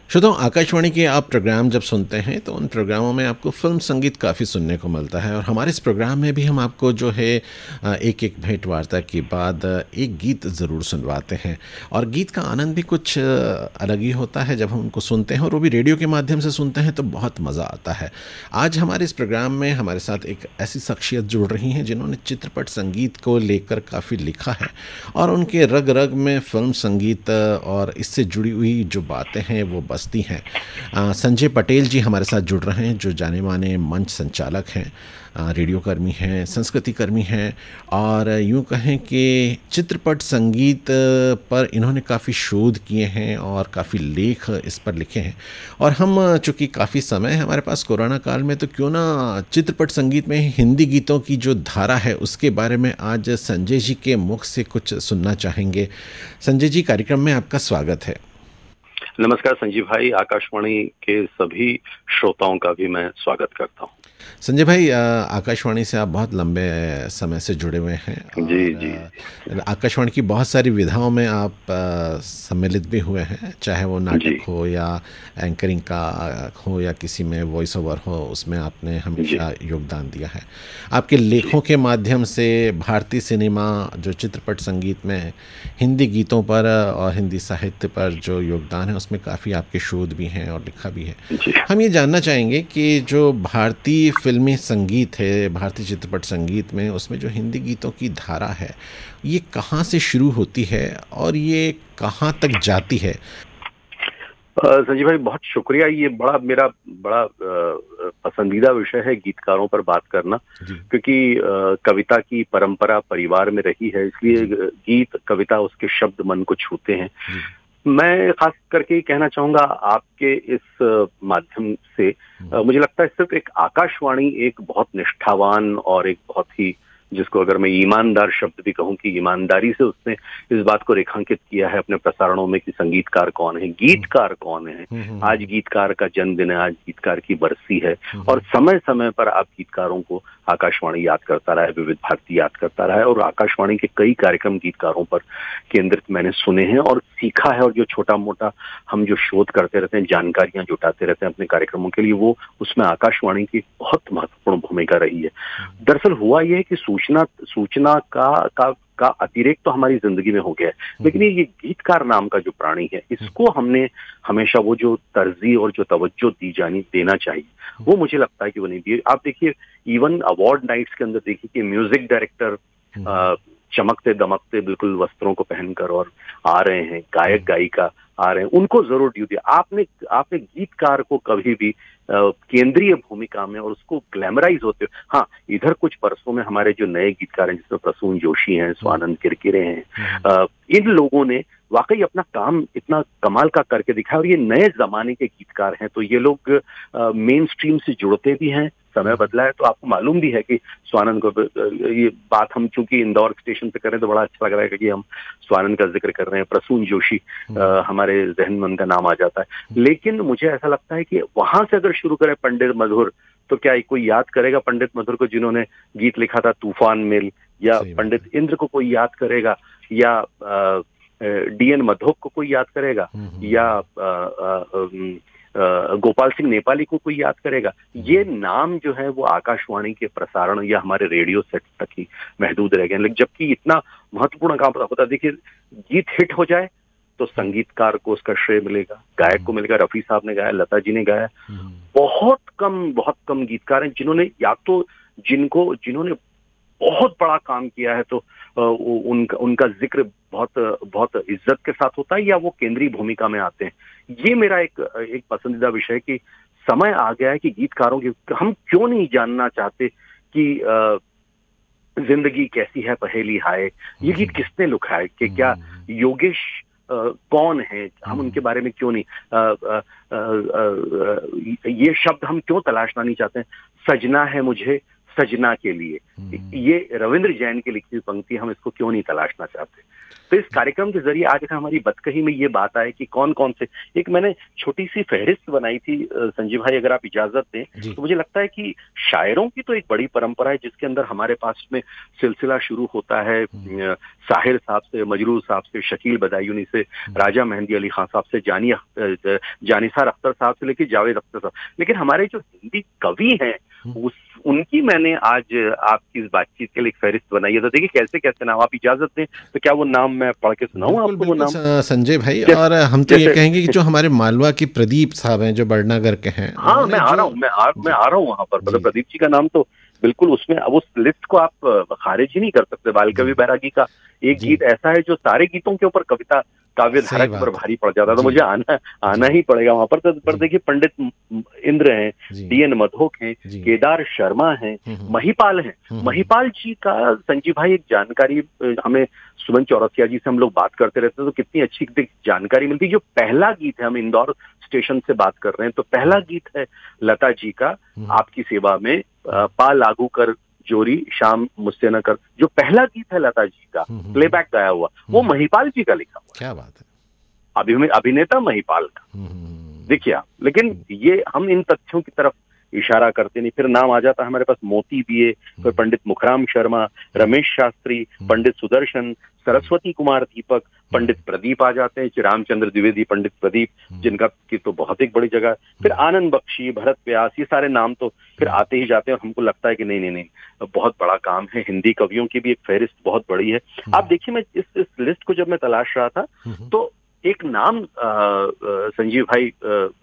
श्रोताओं, आकाशवाणी के आप प्रोग्राम जब सुनते हैं तो उन प्रोग्रामों में आपको फ़िल्म संगीत काफ़ी सुनने को मिलता है और हमारे इस प्रोग्राम में भी हम आपको जो है एक एक भेंट वार्ता के बाद एक गीत ज़रूर सुनवाते हैं। और गीत का आनंद भी कुछ अलग ही होता है जब हम उनको सुनते हैं, और वो भी रेडियो के माध्यम से सुनते हैं तो बहुत मज़ा आता है। आज हमारे इस प्रोग्राम में हमारे साथ एक ऐसी शख्सियत जुड़ रही हैं जिन्होंने चित्रपट संगीत को लेकर काफ़ी लिखा है और उनके रग रग में फ़िल्म संगीत और इससे जुड़ी हुई जो बातें हैं वो बसती हैं। संजय पटेल जी हमारे साथ जुड़ रहे हैं, जो जाने माने मंच संचालक हैं, रेडियो कर्मी हैं, संस्कृति कर्मी हैं, और यूँ कहें कि चित्रपट संगीत पर इन्होंने काफ़ी शोध किए हैं और काफ़ी लेख इस पर लिखे हैं। और हम चूँकि काफ़ी समय है हमारे पास कोरोना काल में, तो क्यों ना चित्रपट संगीत में हिंदी गीतों की जो धारा है उसके बारे में आज संजय जी के मुख से कुछ सुनना चाहेंगे। संजय जी, कार्यक्रम में आपका स्वागत है। नमस्कार संजीव भाई, आकाशवाणी के सभी श्रोताओं का भी मैं स्वागत करता हूँ। संजय भाई, आकाशवाणी से आप बहुत लंबे समय से जुड़े हुए हैं जी जी। और आकाशवाणी की बहुत सारी विधाओं में आप सम्मिलित भी हुए हैं, चाहे वो जी नाटक हो या एंकरिंग का हो या किसी में वॉइस ओवर हो, उसमें आपने जी हमेशा योगदान दिया है। आपके जी। लेखों के माध्यम से भारतीय सिनेमा जो चित्रपट संगीत में हिंदी गीतों पर और हिंदी साहित्य पर जो योगदान है उसमें काफ़ी आपके शोध भी हैं और लिखा भी है। जी हम ये जानना चाहेंगे कि जो भारतीय फिल्मी संगीत है, भारतीय चित्रपट संगीत में उसमें जो हिंदी गीतों की धारा है, ये कहाँ से शुरू होती है और ये कहाँ तक जाती है? संजीव भाई, बहुत शुक्रिया। ये मेरा बड़ा पसंदीदा विषय है गीतकारों पर बात करना, जी, क्योंकि कविता की परंपरा परिवार में रही है, इसलिए जी, गीत कविता उसके शब्द मन को छूते हैं। जी। मैं खास करके कहना चाहूंगा आपके इस माध्यम से, हुँ, मुझे लगता है सिर्फ एक आकाशवाणी एक बहुत निष्ठावान और एक बहुत ही, जिसको अगर मैं ईमानदार शब्द भी कहूं, कि ईमानदारी से उसने इस बात को रेखांकित किया है अपने प्रसारणों में कि संगीतकार कौन है, हुँ, गीतकार कौन है। हुँ, हुँ, आज हुँ, गीतकार का जन्मदिन है, आज गीतकार की बरसी है, हुँ, और हुँ, समय समय पर आप गीतकारों को आकाशवाणी याद करता रहा है, विविध भारती याद करता रहा है, और आकाशवाणी के कई कार्यक्रम गीतकारों पर केंद्रित मैंने सुने हैं और सीखा है। और जो छोटा मोटा हम जो शोध करते रहते हैं, जानकारियां जुटाते रहते हैं अपने कार्यक्रमों के लिए, वो उसमें आकाशवाणी की बहुत महत्वपूर्ण भूमिका रही है। दरअसल हुआ यह है कि सूचना सूचना का अतिरेक तो हमारी जिंदगी में हो गया है, हुँ, लेकिन ये गीतकार नाम का जो प्राणी है, हुँ, इसको हमने हमेशा वो जो तरजीह और जो तवज्जो देना चाहिए, हुँ, वो मुझे लगता है कि वो नहीं दी। आप देखिए, इवन अवार्ड नाइट्स के अंदर देखिए कि म्यूजिक डायरेक्टर हुँ, चमकते दमकते बिल्कुल वस्त्रों को पहनकर और आ रहे हैं, गायक हुँ, गायिका आ रहे हैं, उनको जरूर ड्यू दिया। आपने आपने गीतकार को कभी भी केंद्रीय भूमिका में और उसको ग्लैमराइज होते हुए, हाँ, इधर कुछ बरसों में हमारे जो नए गीतकार हैं, जिसमें प्रसून जोशी हैं, हुँ, स्वानंद किरकिरे हैं, हुँ, इन लोगों ने वाकई अपना काम इतना कमाल का करके दिखाया, और ये नए जमाने के गीतकार हैं, तो ये लोग मेन स्ट्रीम से जुड़ते भी हैं। समय हुँ, बदला है तो आपको मालूम भी है कि स्वानंद को, ये बात हम चूंकि इंदौर स्टेशन पे कर रहे हैं तो बड़ा अच्छा लग रहा है कि हम स्वानंद का जिक्र कर रहे हैं, प्रसून जोशी हुँ, हमारे जहन में उनका नाम आ जाता हुँ, है। लेकिन मुझे ऐसा लगता है कि वहां से अगर शुरू करें पंडित मधुर, तो क्या कोई याद करेगा पंडित मधुर को, जिन्होंने गीत लिखा था तूफान मिल? या सही बात पंडित है। इंद्र को कोई याद करेगा? या डीएन मधोक को कोई याद करेगा? हुँ, हुँ, या गोपाल सिंह नेपाली को कोई याद करेगा? हुँ, ये नाम जो है वो आकाशवाणी के प्रसारण या हमारे रेडियो सेट तक ही महदूद रह गए, लेकिन जबकि इतना महत्वपूर्ण काम होता है। देखिए, गीत हिट हो जाए तो हुँ, संगीतकार को उसका श्रेय मिलेगा, गायक हुँ, को मिलेगा। रफी साहब ने गाया, लता जी ने गाया। हुँ, बहुत कम गीतकार हैं जिन्होंने, या तो जिन्होंने बहुत बड़ा काम किया है, तो उनका उनका जिक्र बहुत बहुत इज्जत के साथ होता है, या वो केंद्रीय भूमिका में आते हैं। ये मेरा एक एक पसंदीदा विषय है कि समय आ गया है कि गीतकारों की, हम क्यों नहीं जानना चाहते कि जिंदगी कैसी है पहेली हाय, ये गीत हुँ, किसने लिखा है, कि क्या हुँ, योगेश कौन है, हम हुँ, उनके बारे में क्यों नहीं ये शब्द हम क्यों तलाशना नहीं चाहते हैं? सजना है मुझे सजना के लिए, हुँ। ये रविंद्र जैन की लिखी हुई पंक्ति, हम इसको क्यों नहीं तलाशना चाहते? तो इस कार्यक्रम के जरिए आज हमारी बतकही में ये बात आए कि कौन कौन से, एक मैंने छोटी सी फहरिस्त बनाई थी संजीव भाई, अगर आप इजाजत दें तो मुझे लगता है कि शायरों की तो एक बड़ी परंपरा है जिसके अंदर हमारे पास में सिलसिला शुरू होता है साहिर साहब से, मजरूर साहब से, शकील बदायूनी से, राजा मेहंदी अली खान साहब से, जानिसार अख्तर साहब से लेकर जावेद अख्तर साहब। लेकिन हमारे जो हिंदी कवि हैं उनकी मैंने आज आपकी इस बातचीत के लिए एक फहरिस्त बनाई है। तो देखिए कैसे कैसे नाम, आप इजाजत दें तो क्या वो नाम मैं पढ़ के सुनाऊं आपको? वो नाम संजय भाई, और हम तो ये कहेंगे कि जो हमारे मालवा की प्रदीप साहब हैं जो बड़नागर के हैं। हाँ, मैं आ रहा हूँ वहां पर। मतलब प्रदीप जी का नाम तो बिल्कुल उसमें, अब उस लिस्ट को आप खारिज ही नहीं कर सकते। बाल कवि बैरागी का एक गीत ऐसा है जो सारे गीतों के ऊपर कविता काव्य धारा के ऊपर भारी पड़ जाता है, तो मुझे आना ही पड़ेगा वहां पर। पर देखिए पंडित इंद्र हैं, डीएन मधोक हैं, केदार शर्मा हैं, महिपाल हैं। महिपाल जी का संजीव भाई एक जानकारी हमें सुमन चौरसिया जी से हम लोग बात करते रहते हैं तो कितनी अच्छी जानकारी मिलती है। जो पहला गीत है, हम इंदौर स्टेशन से बात कर रहे हैं, तो पहला गीत है लता जी का, आपकी सेवा में पा लागू कर जोरी शाम मुझसे न कर। जो पहला गीत है लता जी का प्लेबैक गाया हुआ, वो महिपाल जी का लिखा हुआ। क्या बात है, अभिनेता महिपाल का। देखिए आप, लेकिन ये हम इन तथ्यों की तरफ इशारा करते नहीं। फिर नाम आ जाता है हमारे पास मोती बीए, फिर पंडित मुखराम शर्मा, रमेश शास्त्री, पंडित सुदर्शन, सरस्वती कुमार दीपक, पंडित प्रदीप आ जाते हैं, रामचंद्र द्विवेदी, पंडित प्रदीप जिनका की तो बहुत एक बड़ी जगह, फिर आनंद बख्शी, भरत व्यास, ये सारे नाम तो फिर आते ही जाते हैं। और हमको लगता है कि नहीं, बहुत बड़ा काम है। हिंदी कवियों की भी एक फहरिस्त बहुत बड़ी है। आप देखिए, मैं इस लिस्ट को जब मैं तलाश रहा था तो एक नाम संजीव भाई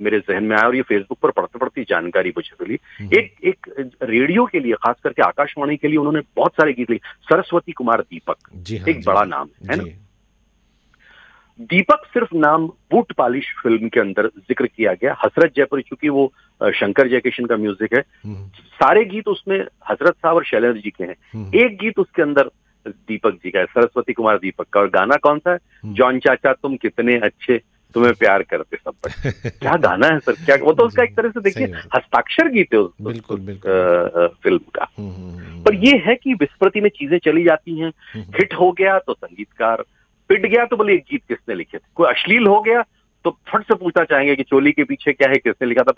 मेरे जहन में आया, और ये फेसबुक पर पढ़ते पढ़ते जानकारी मुझे मिली। एक रेडियो के लिए, खास करके आकाशवाणी के लिए उन्होंने बहुत सारे गीत लिखे। सरस्वती कुमार दीपक एक बड़ा नाम है ना। दीपक सिर्फ नाम बूट पालिश फिल्म के अंदर जिक्र किया गया। हसरत जयपुरी, चूंकि वो शंकर जयकिशन का म्यूजिक है, सारे गीत उसमें हसरत साहब और शैलेंद्र जी के हैं। एक गीत उसके अंदर दीपक जी का है, सरस्वती कुमार दीपक का। और गाना कौन सा है? जॉन चाचा तुम कितने अच्छे, तुम्हें प्यार करते सब बड़े। क्या गाना है सर, क्या वो तो उसका एक तरह से देखिए हस्ताक्षर गीत है फिल्म का। पर ये है कि विस्मृति में चीजें चली जाती हैं। हिट हो गया तो संगीतकार, पिट गया तो बोले एक गीत किसने लिखे थे, कोई अश्लील हो गया तो फट से पूछना चाहेंगे कि चोली के पीछे क्या है, किसने लिखा था।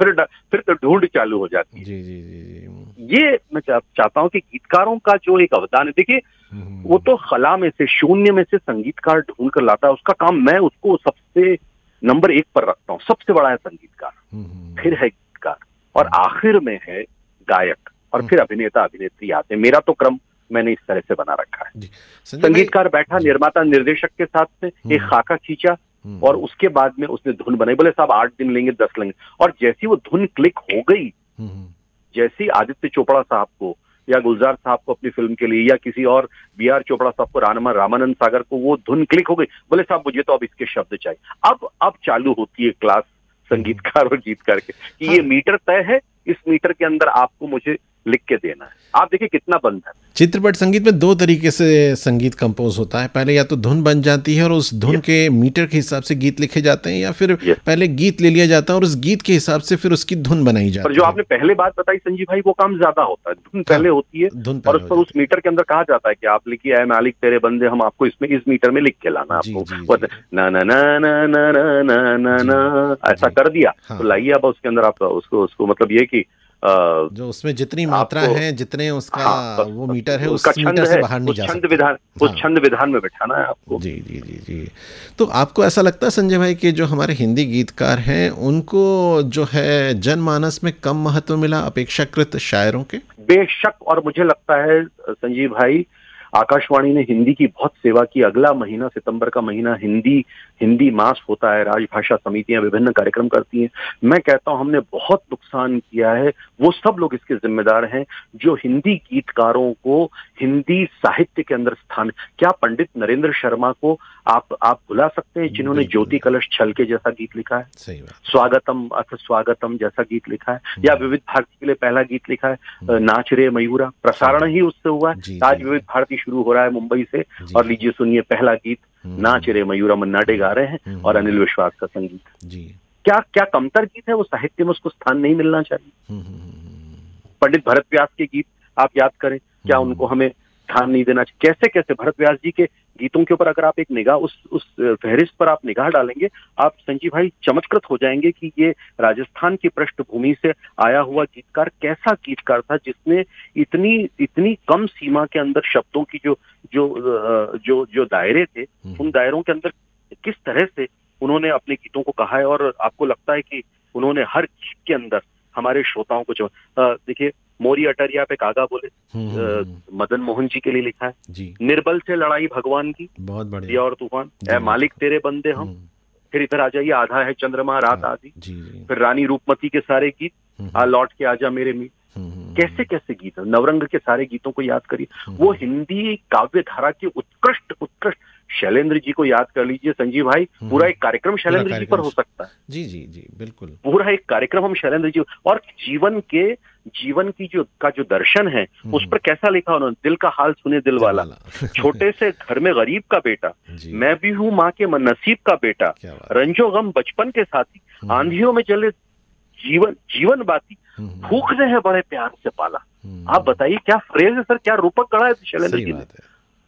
फिर तो ढूंढ चालू हो जाती है। जी। ये मैं चाहता हूं कि गीतकारों का जो एक अवदान है, देखिए वो तो खला में से, शून्य में से संगीतकार ढूंढ कर लाता है। उसका काम, मैं उसको सबसे नंबर 1 पर रखता हूँ। सबसे बड़ा है संगीतकार, फिर है गीतकार, और आखिर में है गायक, और फिर अभिनेता अभिनेत्री आते हैं। मेरा तो क्रम मैंने इस तरह से बना रखा है। संगीतकार बैठा, निर्माता निर्देशक के साथ में एक खाका खींचा, और उसके बाद में उसने धुन बनाई। बोले साहब 8 दिन लेंगे, 10 लेंगे। और जैसी वो धुन क्लिक हो गई, जैसी आदित्य चोपड़ा साहब को या गुलजार साहब को अपनी फिल्म के लिए, या किसी और BR चोपड़ा साहब को, रामानंद सागर को वो धुन क्लिक हो गई, बोले साहब मुझे तो अब इसके शब्द चाहिए। अब चालू होती है क्लास संगीतकार और गीतकार के, कि ये मीटर तय है, इस मीटर के अंदर आपको मुझे लिख के देना है। आप देखिए कितना बंधन। चित्रपट संगीत में 2 तरीके से संगीत कंपोज होता है। पहले या तो धुन बन जाती है और उस धुन के मीटर के हिसाब से गीत लिखे जाते हैं, या फिर पहले गीत ले लिया जाता है और उस गीत के हिसाब से फिर उसकी धुन बनाई जाती है। पर जो आपने पहले बात बताई संजीव भाई, वो काम ज्यादा होता है। धुन पहले होती है, और उस पर उस मीटर के अंदर कहा जाता है कि आप लिखिए, ऐ मालिक तेरे बंदे, हम आपको इसमें इस मीटर में लिख के लाना, आपको ना ना ना ना ना ना ना ना ऐसा कर दिया तो लाइए अब उसके अंदर आप उसको मतलब ये कि जो उसमें जितनी मात्रा है, जितने उसका वो मीटर है, उस मीटर से बाहर नहीं जा सकता। उस छंद विधान में बैठाना है आपको। जी। तो आपको ऐसा लगता है संजय भाई कि जो हमारे हिंदी गीतकार हैं उनको जो है जनमानस में कम महत्व मिला अपेक्षाकृत शायरों के? बेशक, और मुझे लगता है संजीव भाई, आकाशवाणी ने हिंदी की बहुत सेवा की। अगला महीना, सितंबर का महीना, हिंदी मास होता है। राजभाषा समितियां विभिन्न कार्यक्रम करती हैं। मैं कहता हूं हमने बहुत नुकसान किया है। वो सब लोग इसके जिम्मेदार हैं जो हिंदी गीतकारों को हिंदी साहित्य के अंदर स्थान। क्या पंडित नरेंद्र शर्मा को आप भुला सकते हैं, जिन्होंने ज्योति कलश छलके जैसा गीत लिखा है, सही बात, स्वागतम अथ स्वागतम जैसा गीत लिखा है, या विविध भारती के लिए पहला गीत लिखा है नाच रे मयूरा, प्रसारण ही उससे हुआ है। आज विविध भारती शुरू हो रहा है मुंबई से, और लीजिए सुनिए पहला गीत नाच रे मयूरा, मन्ना डे गा रहे हैं, और अनिल विश्वास का संगीत। क्या कमतर गीत है वो, साहित्य में उसको स्थान नहीं मिलना चाहिए? पंडित भरत व्यास के गीत आप याद करें, क्या उनको हमें स्थान नहीं देना चाहिए, कैसे कैसे भरत व्यास जी के गीतों के ऊपर अगर आप एक निगाह उस फहरिस्त पर आप निगाह डालेंगे, आप संजीव भाई चमत्कृत हो जाएंगे कि ये राजस्थान की पृष्ठभूमि से आया हुआ गीतकार कैसा गीतकार था, जिसने इतनी इतनी कम सीमा के अंदर शब्दों की जो दायरे थे, उन दायरों के अंदर किस तरह से उन्होंने अपने गीतों को कहा है। और आपको लगता है कि उन्होंने हर गीत के अंदर हमारे श्रोताओं को देखिए, मोरी अटरिया पे कागा बोले मदन मोहन जी के लिए लिखा है जी। निर्बल से लड़ाई भगवान की, बहुत बढ़िया। दिया और तूफान, ए मालिक तेरे बंदे हम, फिर इधर आ जाइए आधा है चंद्रमा रात आदि, फिर रानी रूपमती के सारे गीत, आ लौट के आजा मेरे मीत, कैसे कैसे गीत, नवरंग के सारे गीतों को याद करिए। वो हिंदी काव्य धारा के उत्कृष्ट उत्कृष्ट, शैलेंद्र जी को याद कर लीजिए संजीव भाई, पूरा एक कार्यक्रम शैलेंद्र जी पर हो सकता है। जी जी जी बिल्कुल, पूरा एक कार्यक्रम हम शैलेंद्र जी, और जीवन की जो दर्शन है उस पर कैसा लिखा उन्होंने, दिल का हाल सुने दिल वाला, छोटे से घर में गरीब का बेटा, मैं भी हूँ माँ के नसीब का बेटा, रंजो गम बचपन के साथी, आंधियों में चले जीवन बाती, भूखने हैं बड़े प्यार से पाला। आप बताइए क्या फ्रेज है सर, क्या रूपक गढ़ा है शैलेंद्र जी ने,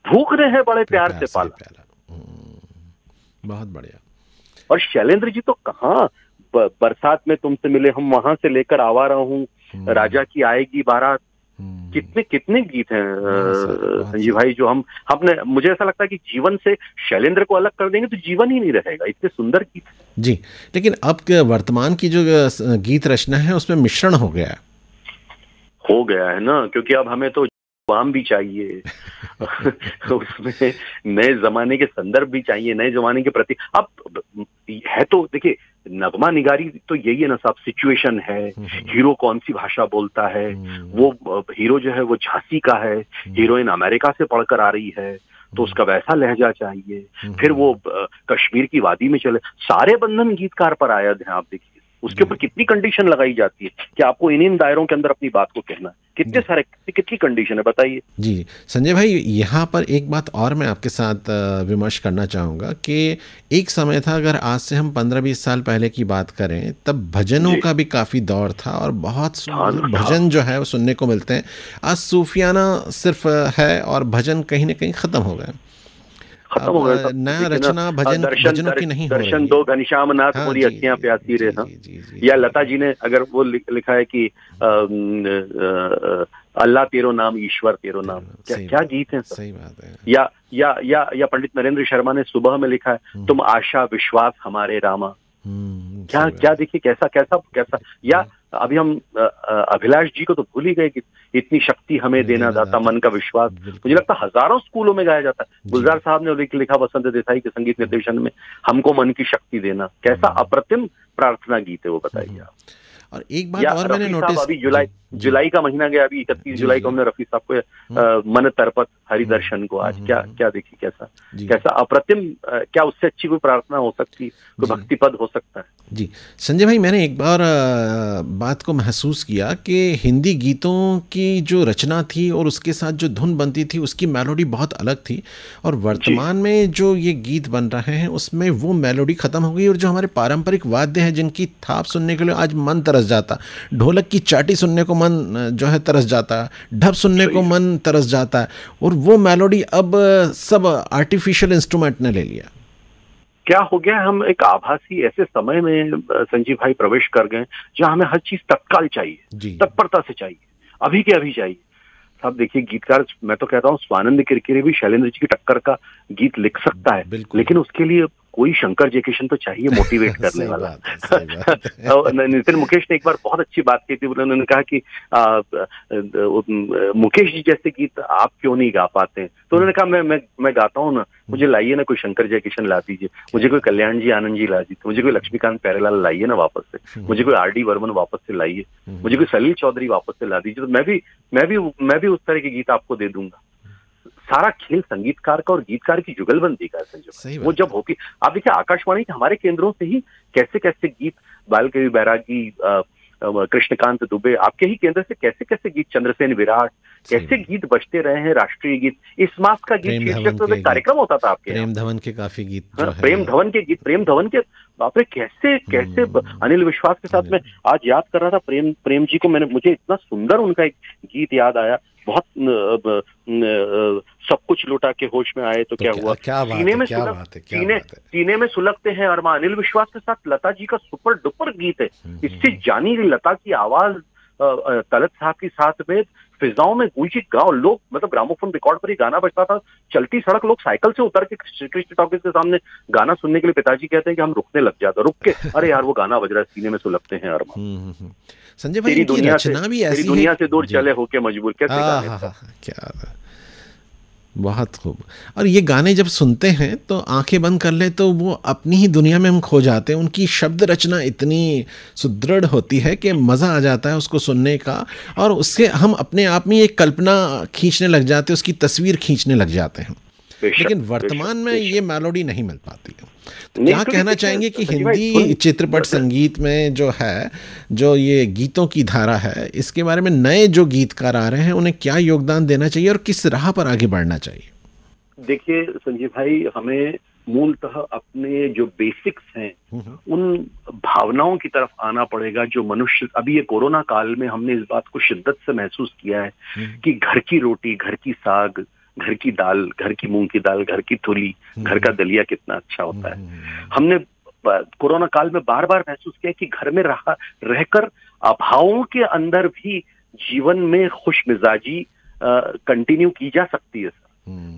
भूखने हैं बड़े प्यार से पाला। बहुत बढ़िया। और शैलेंद्र जी तो कहाँ, बरसात में तुमसे मिले हम वहां से लेकर आवारा हूँ, राजा की आएगी बारात, कितने कितने गीत हैं संजीव भाई, जो हमने, मुझे ऐसा लगता है कि जीवन से शैलेंद्र को अलग कर देंगे तो जीवन ही नहीं रहेगा, इतने सुंदर गीत जी। लेकिन अब वर्तमान की जो गीत रचना है उसमें मिश्रण हो गया है ना, क्योंकि अब हमें तो वाम भी चाहिए उसमें नए जमाने के संदर्भ भी चाहिए, नए जमाने के प्रति। अब है तो देखिए, नगमा निगारी तो यही है ना साहब, सिचुएशन है, हीरो कौन सी भाषा बोलता है, वो हीरो जो है वो झांसी का है, हीरोइन अमेरिका से पढ़कर आ रही है तो उसका वैसा लहजा चाहिए, फिर वो कश्मीर की वादी में चले, सारे बंधन गीतकार पर आया ध्यान, आप देखिए उसके ऊपर कितनी कंडीशन लगाई जाती है कि आपको इन दायरों के अंदर अपनी बात को कहना है, कितनी कंडीशन है बताइए। जी संजय भाई, यहाँ पर एक बात और मैं आपके साथ विमर्श करना चाहूँगा कि एक समय था, अगर आज से हम 15-20 साल पहले की बात करें, तब भजनों का भी काफ़ी दौर था और बहुत सुंदर भजन जो है वो सुनने को मिलते हैं। आज सूफियाना सिर्फ है और भजन कहीं ना कहीं ख़त्म हो गए, खत्म हो गया। नया रचना भजनों की नहीं हो रही। दर्शन दो घनश्याम नाथ मोरी अखियां प्यासी रे, या लता जी ने अगर वो लिखा है कि अल्लाह तेरो नाम ईश्वर तेरो नाम, क्या गीत है, सही बात है। या पंडित नरेंद्र शर्मा ने सुबह में लिखा है, तुम आशा विश्वास हमारे रामा, क्या देखिए कैसा। या अभी हम अभिलाष जी को तो भूल ही गए कि इतनी शक्ति हमें देना दाता मन का विश्वास, मुझे लगता है हजारों स्कूलों में गाया जाता है। गुलजार साहब ने लिखा वसंत देसाई के संगीत निर्देशन में, हमको मन की शक्ति देना, कैसा अप्रतिम प्रार्थना गीत है वो, बताइए आप। और एक बात और मैंने नोटिस, अभी जुलाई का महीना गया, अभी 31 जुलाई को हमने रफी साहब को मन तरपत हरिदर्शन को, आज क्या देखिए कैसा अप्रतिम, क्या उससे अच्छी कोई प्रार्थना हो सकती, कोई भक्ति पद हो सकता है। जी संजय भाई, मैंने एक बार बात को महसूस किया कि हिंदी गीतों की जो रचना थी और उसके साथ जो धुन बनती थी उसकी मेलोडी बहुत अलग थी, और वर्तमान में जो ये गीत बन रहे हैं उसमें वो मेलोडी ख़त्म हो गई, और जो हमारे पारंपरिक वाद्य हैं जिनकी थाप सुनने के लिए आज मन तरस जाता, ढोलक की चाटी सुनने को मन जो है तरस जाता, ढप सुनने को मन तरस जाता है, और वो मेलोडी अब सब आर्टिफिशियल इंस्ट्रूमेंट ने ले लिया। क्या हो गया, हम एक आभासी ऐसे समय में संजीव भाई प्रवेश कर गए जहां हमें हर चीज तत्काल चाहिए, तत्परता से चाहिए, अभी के अभी चाहिए। साहब देखिए, गीतकार, मैं तो कहता हूँ स्वानंद किरकिरे भी शैलेंद्र जी की टक्कर का गीत लिख सकता है, लेकिन उसके लिए कोई शंकर जयकिशन तो चाहिए मोटिवेट करने वाला। नितिन मुकेश ने एक बार बहुत अच्छी बात की थी, उन्होंने कहा कि मुकेश जी जैसे गीत आप क्यों नहीं गा पाते हैं, तो उन्होंने कहा मैं गाता हूँ ना, मुझे लाइए ना कोई शंकर जयकिशन ला दीजिए, मुझे कोई कल्याण जी आनंद जी ला दीजिए, मुझे कोई लक्ष्मीकांत प्यारेलाल लाइए ना वापस से, मुझे कोई आर डी वर्मन वापस से लाइए, मुझे कोई सलील चौधरी वापस से ला दीजिए, तो मैं भी उस तरह के गीत आपको दे दूंगा। सारा खेल संगीतकार का और गीतकार की जुगलबंदी का है संजय, वो जब होगी। आप देखिए, आकाशवाणी के हमारे केंद्रों से ही कैसे कैसे गीत, बालकवि बैरागी, कृष्णकांत दुबे, आपके ही केंद्र से कैसे कैसे गीत, चंद्रसेन विराट, कैसे गीत बजते रहे हैं, राष्ट्रीय गीत, इस मास का गीत शीर्षक तो कार्यक्रम होता था आपके, प्रेम धवन के काफी गीत, प्रेम धवन के बाप रे, कैसे कैसे अनिल विश्वास के साथ मैं आज याद कर रहा था प्रेम जी को, मुझे इतना सुंदर उनका एक गीत याद आया, बहुत सब कुछ लौटा के होश में आए तो क्या हुआ, सीने में सुलगते हैं अरमा। अनिल विश्वास के साथ लता जी का सुपर डुपर गीत है, इससे जानी लता की आवाज तलत साहब के साथ में फिजाओं में गूंजी। गाँव लोग, मतलब ग्रामोफोन रिकॉर्ड पर ही गाना बजता था, चलती सड़क लोग साइकिल से उतर के श्री कृष्ण टॉकीज के सामने गाना सुनने के लिए पिताजी कहते हैं कि हम रुकने लग जाते, रुक के अरे यार वो गाना बज रहा है, सीने में सुलगते हैं अरमा। संजय भाई, तेरी रचना भी ऐसी है, दुनिया से दूर चले होके मजबूर, कैसे गाने, क्या बहुत खूब। और ये गाने जब सुनते हैं तो आंखें बंद कर ले तो वो अपनी ही दुनिया में हम खो जाते हैं। उनकी शब्द रचना इतनी सुदृढ़ होती है कि मज़ा आ जाता है उसको सुनने का, और उससे हम अपने आप में एक कल्पना खींचने लग जाते हैं, उसकी तस्वीर खींचने लग जाते हैं। लेकिन वर्तमान में ये मेलोडी नहीं मिल पाती है। तो क्या कहना चाहेंगे कि हिंदी चित्रपट संगीत में जो है, जो ये गीतों की धारा है, इसके बारे में नए जो गीतकार आ रहे हैं उन्हें क्या योगदान देना चाहिए और किस राह पर आगे बढ़ना चाहिए? देखिए संजीव भाई, हमें मूलतः अपने जो बेसिक्स हैं उन भावनाओं की तरफ आना पड़ेगा। जो मनुष्य, अभी ये कोरोना काल में हमने इस बात को शिद्दत से महसूस किया है कि घर की रोटी, घर की साग, घर की दाल, घर की मूंग की दाल, घर की थुली, घर का दलिया कितना अच्छा होता है। हमने कोरोना काल में बार बार महसूस किया कि घर में रहकर अभावों के अंदर भी जीवन में खुश मिजाजी कंटिन्यू की जा सकती है।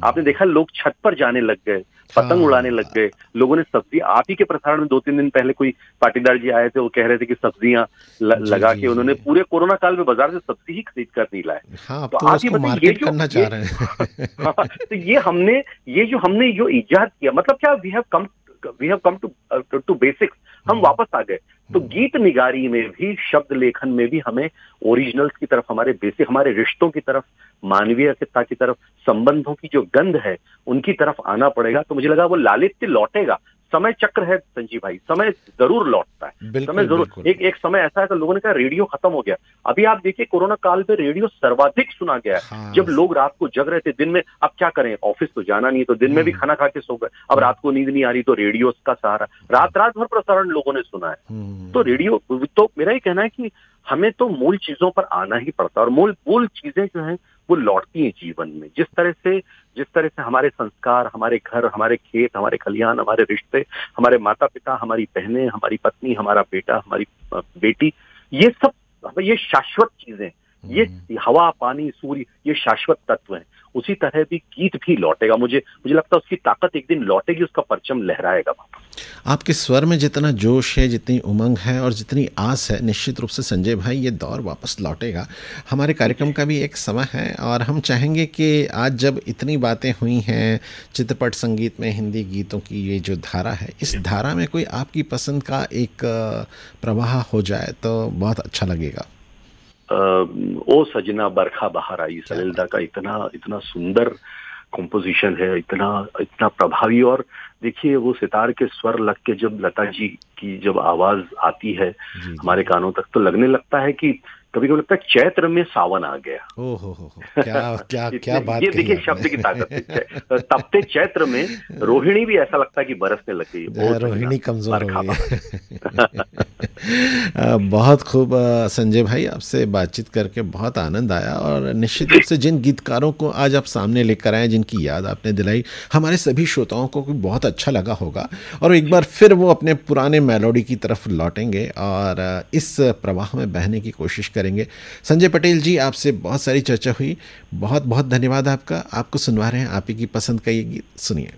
आपने देखा लोग छत पर जाने लग गए, पतंग उड़ाने लग गए, लोगों ने सब्जी, आप ही के प्रसारण में 2-3 दिन पहले कोई पाटीदार जी आए थे, वो कह रहे थे कि सब्जियां लगा के उन्होंने पूरे कोरोना काल में बाजार से सब्जी ही खरीद कर नहीं लाए। तो आप ये बताइए, ये करना चाह रहे हैं। तो ये जो हमने जो इजाद किया, मतलब क्या, we have come to basics, हम वापस आ गए। तो गीत निगारी में भी, शब्द लेखन में भी हमें ओरिजिनल्स की तरफ, हमारे बेसिक, हमारे रिश्तों की तरफ, मानवीयता की तरफ, संबंधों की जो गंध है उनकी तरफ आना पड़ेगा। तो मुझे लगा वो लालित्य लौटेगा। समय चक्र है संजीव भाई, समय जरूर लौटता है, समय जरूर। एक समय ऐसा है कि लोगों ने कहा रेडियो खत्म हो गया। अभी आप देखिए कोरोना काल में रेडियो सर्वाधिक सुना गया है। हाँ। जब लोग रात को जग रहे थे, दिन में अब क्या करें, ऑफिस तो जाना नहीं, तो दिन में भी खाना खा के सो गए, अब रात को नींद नहीं आ रही तो रेडियो का सहारा, रात भर प्रसारण लोगों ने सुना है। तो रेडियो, तो मेरा ये कहना है कि हमें तो मूल चीजों पर आना ही पड़ता है, और मूल चीजें जो हैं वो लौटती हैं जीवन में। जिस तरह से हमारे संस्कार, हमारे घर, हमारे खेत, हमारे खलिहान, हमारे रिश्ते, हमारे माता पिता, हमारी बहनें, हमारी पत्नी, हमारा बेटा, हमारी बेटी, ये सब, ये शाश्वत चीजें, ये हवा, पानी, सूर्य, ये शाश्वत तत्व हैं। उसी तरह भी गीत भी लौटेगा। मुझे लगता है उसकी ताकत एक दिन लौटेगी, उसका परचम लहराएगा वापस। आपके स्वर में जितना जोश है, जितनी उमंग है और जितनी आस है, निश्चित रूप से संजय भाई ये दौर वापस लौटेगा। हमारे कार्यक्रम का भी एक समय है और हम चाहेंगे कि आज जब इतनी बातें हुई हैं चित्रपट संगीत में हिंदी गीतों की, ये जो धारा है, इस धारा में कोई आपकी पसंद का एक प्रवाह हो जाए तो बहुत अच्छा लगेगा। ओ सजना बरखा बहार आई, सलिलदा का इतना सुंदर कॉम्पोजिशन है, इतना प्रभावी। और देखिए वो सितार के स्वर लग के जब लता जी की जब आवाज आती है हमारे कानों तक, तो लगने लगता है कि कभी कभी लगता है चैत्र में सावन आ गया। ओहो, क्या बात। ये देखिए शब्द की ताकत। तपते चैत्र में रोहिणी भी ऐसा लगता है कि बरसने लग गई, रोहिणी कमजोर हो गई। बहुत खूब संजय भाई, आपसे बातचीत करके बहुत आनंद आया, और निश्चित रूप से जिन गीतकारों को आज आप सामने लेकर आए, जिनकी याद आपने दिलाई, हमारे सभी श्रोताओं को भी बहुत अच्छा लगा होगा, और एक बार फिर वो अपने पुराने मेलोडी की तरफ लौटेंगे और इस प्रवाह में बहने की कोशिश करेंगे। संजय पटेल जी, आपसे बहुत सारी चर्चा हुई, बहुत बहुत धन्यवाद आपका। आपको सुनवा रहे हैं आप ही की पसंद का ये गीत, सुनिए।